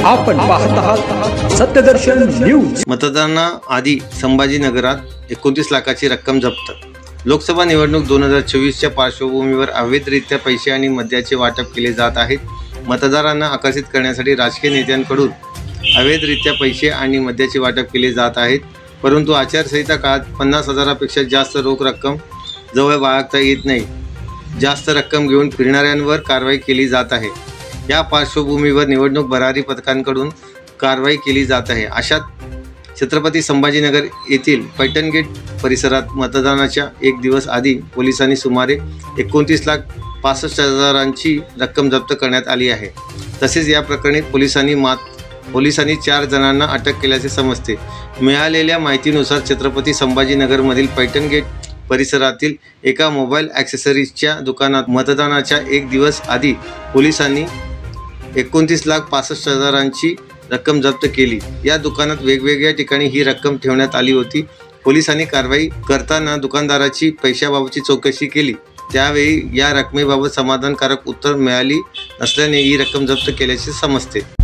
आपण पाहत आहात सत्यदर्शन न्यूज। मतदानाआधी संभाजीनगरात 29 लाखाची रक्कम जप्त। लोकसभा निवडणूक 2024च्या पार्श्वभूमीवर अवैधरित्या पैसे आणि मद्याचे वाटप केले जात आहेत। मतदारांना आकर्षित करण्यासाठी राजकीय नेत्यांकडून अवैधरित्या पैसे आणि मद्याचे वाटप केले जात आहेत। परंतु आचारसंहिता काळात 50,000पेक्षा जास्त रोख रक्कम जवळ बाळगता येत नाही। जास्त रक्कम घेऊन फिरणाऱ्यांवर कारवाई केली जात आहे। या पार्श्वभूमीवर निवडणूक भरारी पथकांकडून कारवाई केली जात आहे। अशात छत्रपती संभाजीनगर येथील पैठण गेट परिसरात मतदानाच्या एक दिवस आधी पोलिसांनी सुमारे 29,65,000ची रक्कम जप्त करण्यात आली आहे। तसेच या प्रकरणी पोलिसांनी 4 जणांना अटक केल्याचे समजते। मिळालेल्या माहितीनुसार छत्रपती संभाजीनगरमधील पैठण गेट परिसरातील एका मोबाईल ॲक्सेसरीजच्या दुकानात मतदानाच्या एक दिवस आधी पोलिसांनी 29,65,000ची रक्कम जप्त केली। या दुकानात वेगवेगळ्या ठिकाणी ही रक्कम ठेवण्यात आली होती। पोलिसांनी कारवाई करताना दुकानदाराची पैशाबाबतची चौकशी केली। त्यावेळी या रकमेबाबत समाधानकारक उत्तर मिळाली नसल्याने ही रक्कम जप्त केल्याचे समजते।